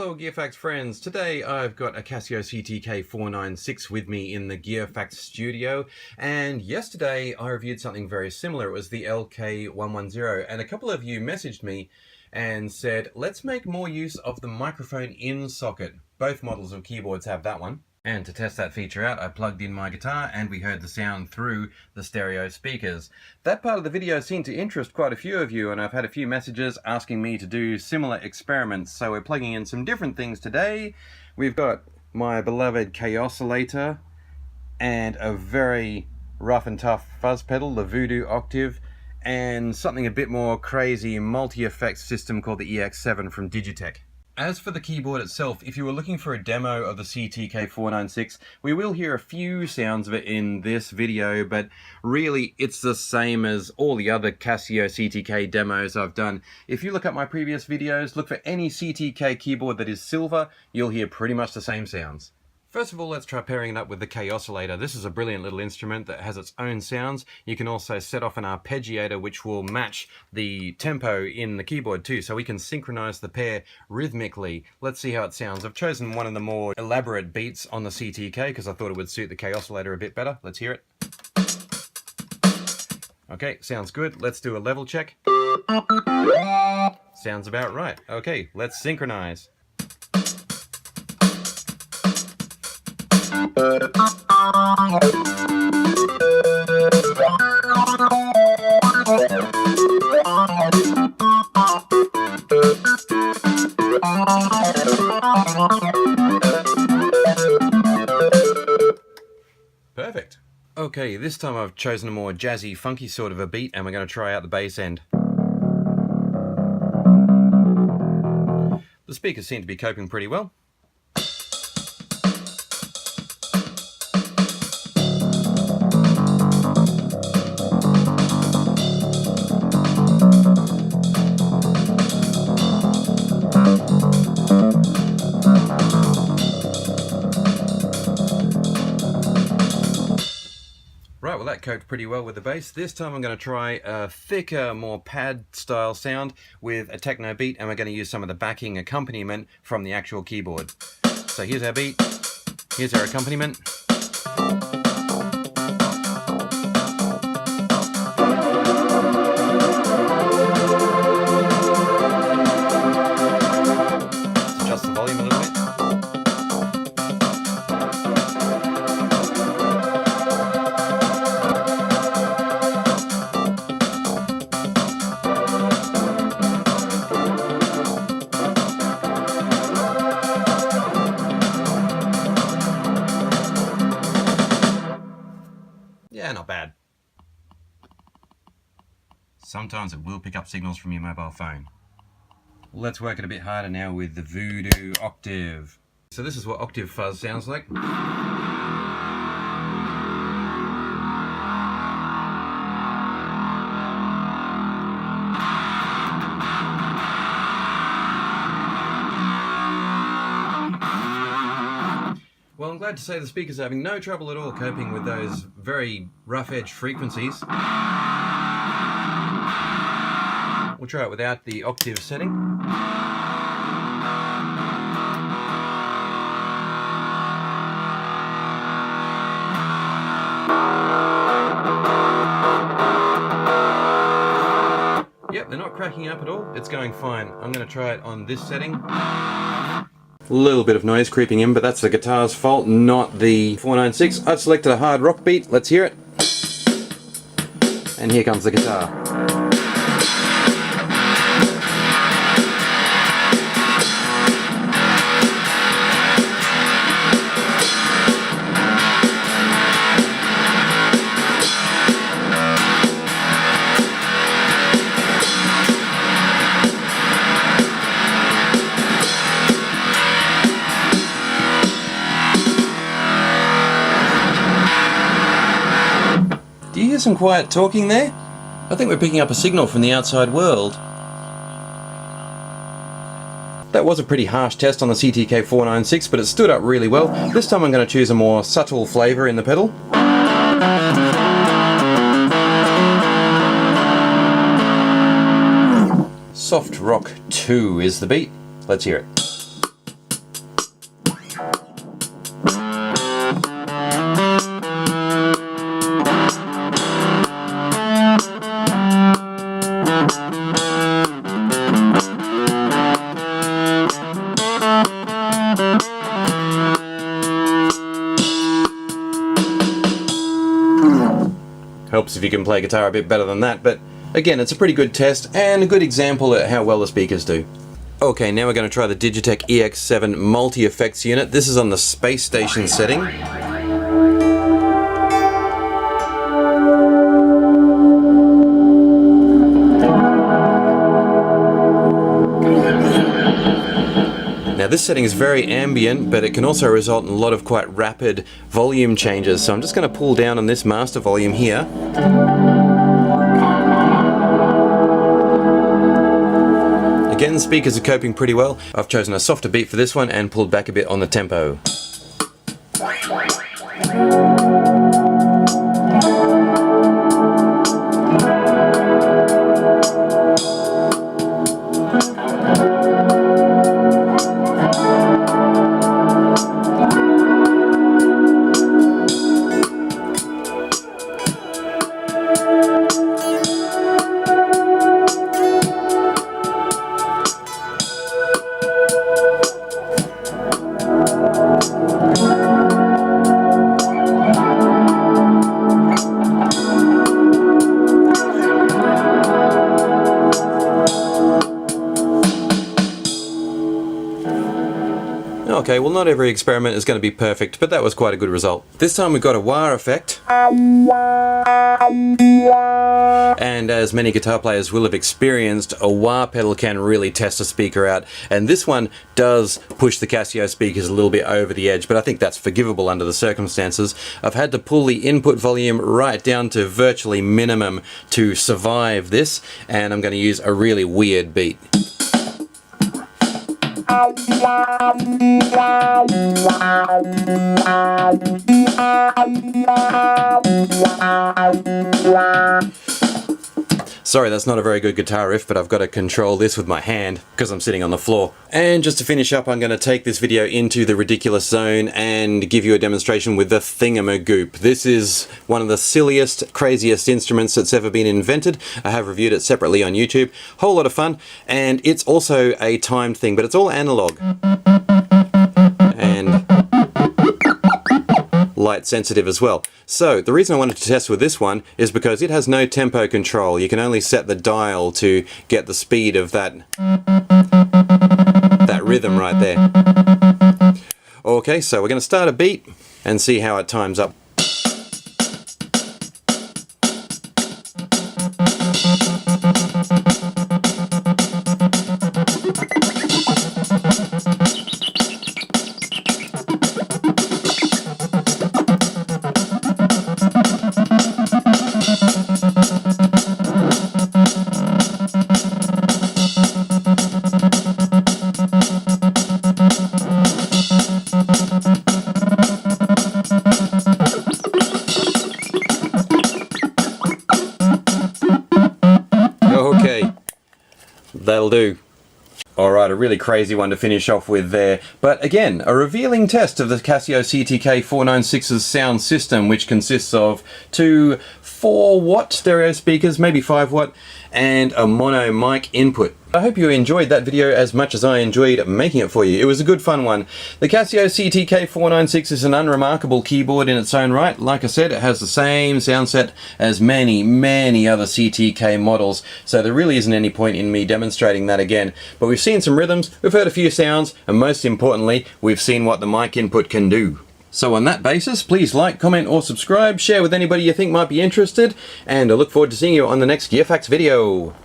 Hello GearFacts friends, today I've got a Casio CTK-496 with me in the GearFacts studio, and yesterday I reviewed something very similar. It was the LK110, and a couple of you messaged me and said let's make more use of the microphone in socket. Both models of keyboards have that one. And to test that feature out, I plugged in my guitar and we heard the sound through the stereo speakers. That part of the video seemed to interest quite a few of you, and I've had a few messages asking me to do similar experiments. So we're plugging in some different things today. We've got my beloved Kaos Later and a very rough and tough fuzz pedal, the Voodoo Octave, and something a bit more crazy multi-effects system called the EX7 from Digitech. As for the keyboard itself, if you were looking for a demo of the CTK-496, we will hear a few sounds of it in this video, but really it's the same as all the other Casio CTK demos I've done. If you look at my previous videos, look for any CTK keyboard that is silver, you'll hear pretty much the same sounds. First of all, let's try pairing it up with the Kaos Later. This is a brilliant little instrument that has its own sounds. You can also set off an arpeggiator which will match the tempo in the keyboard too, so we can synchronize the pair rhythmically. Let's see how it sounds. I've chosen one of the more elaborate beats on the CTK because I thought it would suit the Kaos Later a bit better. Let's hear it. Okay, sounds good. Let's do a level check. Sounds about right. Okay, let's synchronize. Perfect. Okay, this time I've chosen a more jazzy, funky sort of a beat, and we're going to try out the bass end. The speakers seem to be coping pretty well. Right, well that coped pretty well with the bass. This time I'm going to try a thicker, more pad style sound with a techno beat, and we're going to use some of the backing accompaniment from the actual keyboard. So here's our beat, here's our accompaniment. Let's adjust the volume a little bit. Yeah, not bad. Sometimes it will pick up signals from your mobile phone. Let's work it a bit harder now with the Voodoo Octave. So this is what octave fuzz sounds like. Well, I'm glad to say the speakers are having no trouble at all coping with those very rough-edged frequencies. We'll try it without the octave setting. Yep, they're not cracking up at all. It's going fine. I'm going to try it on this setting. Little bit of noise creeping in, but that's the guitar's fault, not the 496. I've selected a hard rock beat. Let's hear it. And here comes the guitar. Do you hear some quiet talking there? I think we're picking up a signal from the outside world. That was a pretty harsh test on the CTK-496, but it stood up really well. This time I'm going to choose a more subtle flavour in the pedal. Soft Rock 2 is the beat. Let's hear it. if you can play guitar a bit better than that, but again, it's a pretty good test and a good example of how well the speakers do. Okay, now we're going to try the Digitech EX7 multi-effects unit. This is on the space station setting. Now this setting is very ambient, but it can also result in a lot of quite rapid volume changes. So I'm just going to pull down on this master volume here. Again, the speakers are coping pretty well. I've chosen a softer beat for this one and pulled back a bit on the tempo. Okay, well not every experiment is going to be perfect, but that was quite a good result. This time we've got a wah effect. And as many guitar players will have experienced, a wah pedal can really test a speaker out. And this one does push the Casio speakers a little bit over the edge, but I think that's forgivable under the circumstances. I've had to pull the input volume right down to virtually minimum to survive this, and I'm going to use a really weird beat. Sorry, that's not a very good guitar riff, but I've got to control this with my hand because I'm sitting on the floor. And just to finish up, I'm going to take this video into the ridiculous zone and give you a demonstration with the Thingamabob. This is one of the silliest, craziest instruments that's ever been invented. I have reviewed it separately on YouTube. Whole lot of fun, and it's also a timed thing, but it's all analog. And light sensitive as well. So the reason I wanted to test with this one is because it has no tempo control. You can only set the dial to get the speed of that rhythm right there. Okay, so we're going to start a beat and see how it times up. Okay, that'll do. Alright, a really crazy one to finish off with there. But again, a revealing test of the Casio CTK-496's sound system, which consists of two 4-watt stereo speakers, maybe 5-watt, and a mono mic input. I hope you enjoyed that video as much as I enjoyed making it for you. It was a good fun one. The Casio CTK-496 is an unremarkable keyboard in its own right. Like I said, it has the same sound set as many, many other CTK models, so there really isn't any point in me demonstrating that again. But we've seen some rhythms, we've heard a few sounds, and most importantly, we've seen what the mic input can do. So on that basis, please like, comment or subscribe, share with anybody you think might be interested, and I look forward to seeing you on the next Gear Facts video.